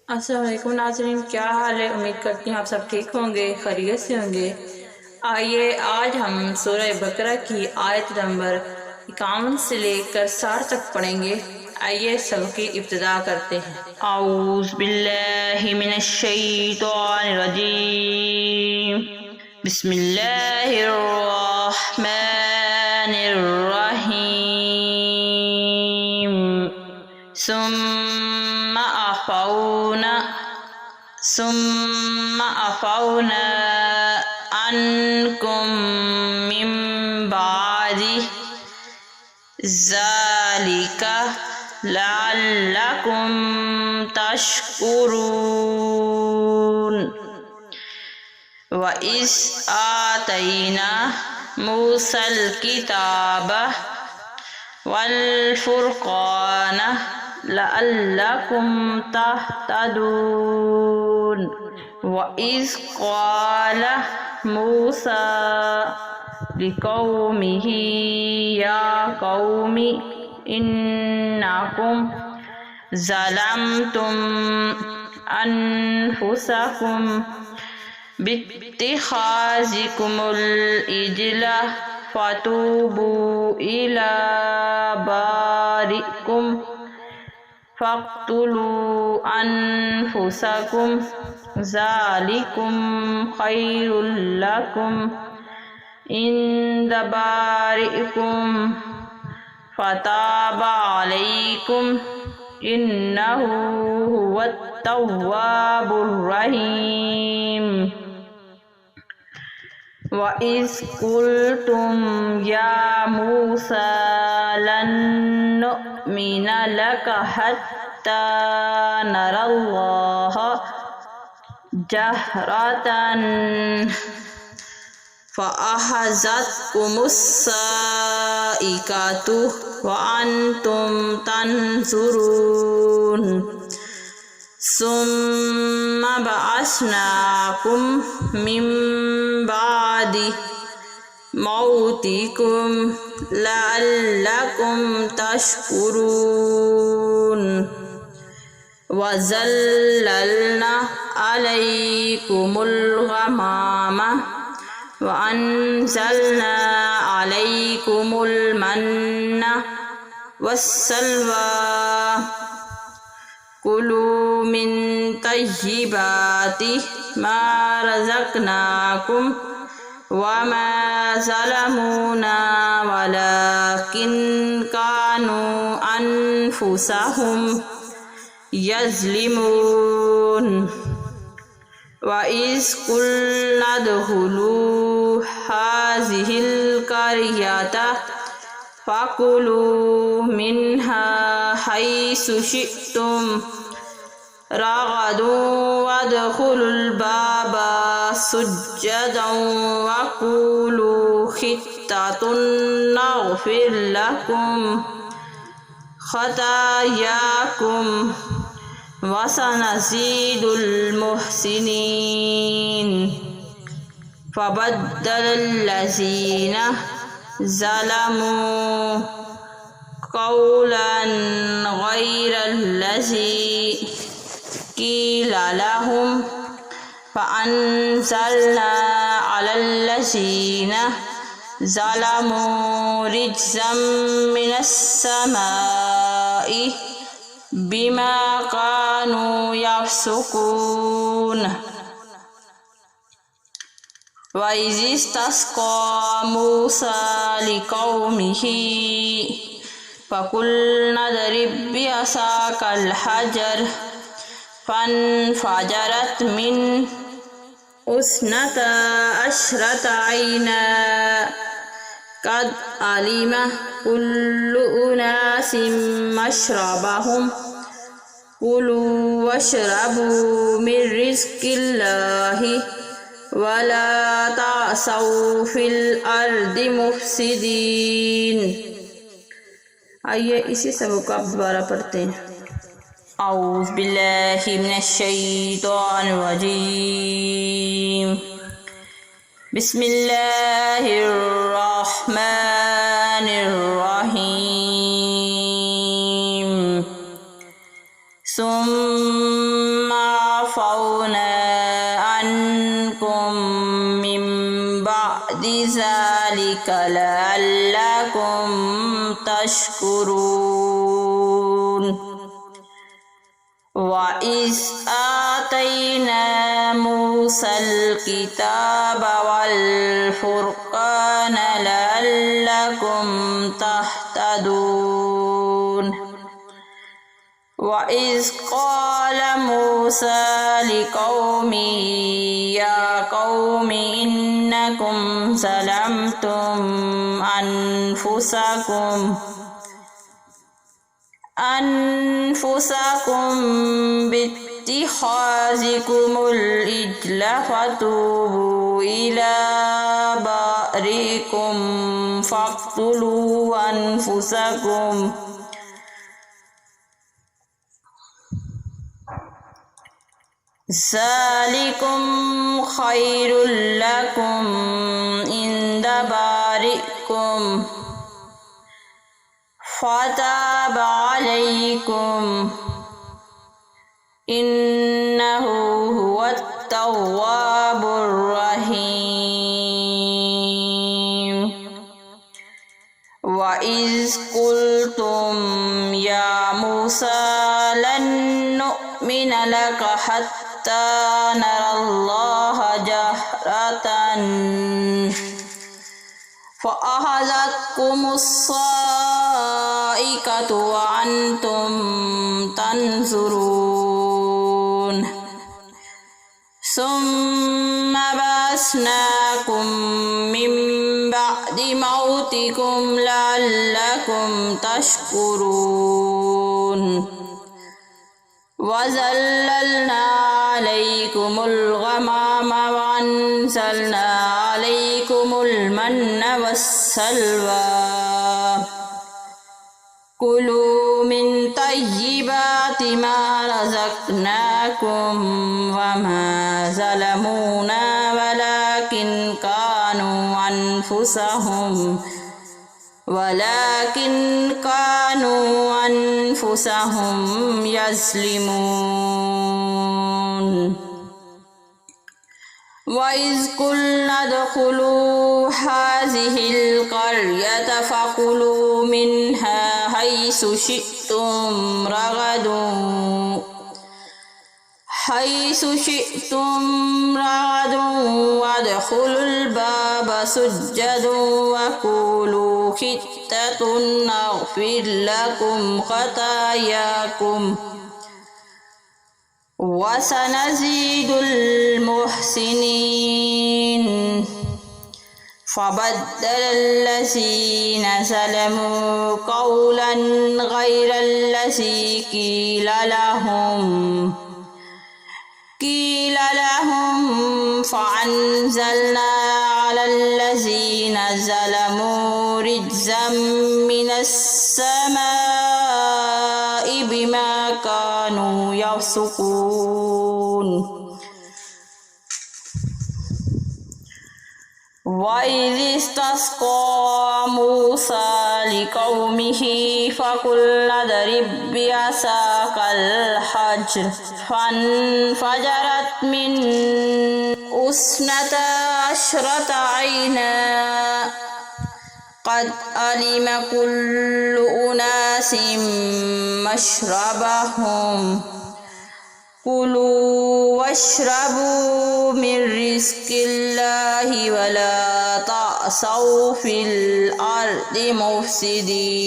السلام علیکم ناظرین، کیا حال ہے؟ امید کرتی ہوں آپ سب ٹھیک ہوں گے، خیریت سے ہوں گے۔ آئیے آج ہم سورہ بقرہ کی آیت نمبر 51 سے لے کر 60 تک پڑھیں گے۔ آئیے سبق کی ابتدا کرتے ہیں۔ اعوذ باللہ من الشیطان الرجیم، بسم اللہ الرحمن الرحیم۔ ثم عفونا عنكم من بعد ذلك لعلكم تشكرون۔ وَإِذْ آتَيْنَا مُوسَى الْكِتَابَ وَالْفُرْقَانَ لَعَلَّكُمْ تَهْتَدُونَ۔ وَإِذْ قَالَ مُوسَى لِقَوْمِهِ يَا قَوْمِ إِنَّكُمْ ظَلَمْتُمْ أَنفُسَكُمْ بِاتِّخَاذِكُمُ الْعِجْلَ فَتُوبُوا إِلَى بَارِئِكُمْ فَاقْتُلُوا أَنفُسَكُمْ ذَلِكُمْ خَيْرٌ لَكُمْ عِندَ بَارِئِكُمْ فَتَابَ عَلَيْكُمْ إِنَّهُ هُوَ التَّوَّابُ الرَّحِيمُ۔ وَإِذْ قُلْتُمْ يَا مُوسَى لَن نُّؤْمِنَ لَكَ حَتَّى نَرَى اللَّهَ جَهْرَةً فَأَخَذَتْكُمُ الصَّاعِقَةُ وَأَنْتُمْ تَنظُرُونَ۔ ثُمَّ بَعَثْنَاكُمْ مِنْ بَعْدِ مَوْتِكُمْ لَعَلَّكُمْ تَشْكُرُونَ۔ وَظَلَّلْنَا عَلَيْكُمُ الْغَمَامَ وَأَنزَلْنَا عَلَيْكُمُ الْمَنَّ وَالسَّلْوَىٰ كُلُوا مِن طَيِّبَاتِ مَا رَزَقْنَاكُمْ وَمَا ظَلَمُونَا وَلَٰكِن كَانُوا أَنفُسَهُمْ يَظْلِمُونَ۔ وَإِذْ قُلْنَا ادْخُلُوا هَٰذِهِ الْقَرْيَةَ فَكُلُوا مِنْهَا حَيْثُ شِئْتُمْ رَغَدًا وَادْخُلُوا الْبَابَ سُجَّدًا وَقُولُوا حِطَّةٌ نَّغْفِرْ لَكُمْ خَطَايَاكُمْ وَسَنَزِيدُ الْمُحْسِنِينَ۔ فَبَدَّلَ الَّذِينَ ظَلَمُوا قَوْلًا غَيْرَ الَّذِي قِيلَ لَهُمْ فَأَنزَلْنَا عَلَى الَّذِينَ ظَلَمُوا رِجْزًا مِّنَ السَّمَاءِ بِمَا كَانُوا يَفْسُقُونَ۔ وَإِذِ اسْتَسْقَىٰ مُوسَىٰ لِقَوْمِهِ فَقُلْنَا اضْرِب بِّعَصَاكَ الْحَجَرَ فَانفَجَرَتْ مِنْهُ اثْنَتَا عَشْرَةَ عَيْنًا قَدْ عَلِمَ كُلُّ أُنَاسٍ مَّشْرَبَهُمْ كُلُوا وَاشْرَبُوا مِن رِّزْقِ اللَّهِ وَلَا تَعْثَوْا فِي الْأَرْضِ مُفْسِدِينَ۔ آئیے اسی سبق کو آپ دوبارہ پڑھتے ہیں۔ اعوذ باللہ من الشیطان الرجیم، بسم اللہ الرحمن الرحیم۔ ثم عفونا عنكم من بعد ذلك لعلكم تشكرون وإذ آتينا موسى الكتاب والفرقان لعلكم تهتدون وإذ قال موسى لقومه يا قوم إنكم ظلمتم أنفسكم باتخاذكم العجل فتوبوا إلى بارئكم فاقتلوا أنفسكم ذلكم خير لكم عند بارئكم فتاب عليكم إنه هو التواب الرحيم وإذ قلتم يا موسى لن نؤمن لك حتى نرى الله جهرة فأخذتكم الصاعقة وأنتم تنظرون ثم بعثناكم من بعد موتكم لعلكم تشكرون وظللنا عليكم الغمام وأنزلنا عليكم المن والسلوى كلوا من طيبات ما رزقناكم وما ظلمونا ولكن كانوا أنفسهم يظلمون وإذ قلنا ادخلوا هذه القرية فكلوا منها حيث شئتم رغدا وادخلوا الباب سجدا وقولوا حطة نغفر لكم خطاياكم وسنزيد المحسنين فبدل الذين ظلموا قولا غير الذي قيل لهم فأنزلنا على الذين ظلموا رجزا من السماء بما كانوا يفسقون وإذ استسقى موسى لقومه فقلنا اضرب بعصاك الحجر فانفجرت منه 12 عينا قد علم كل أناس مشربهم كلوا واشربوا من رزق الله ولا تعثوا في الأرض مفسدين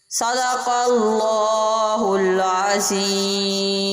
صدق الله العظيم.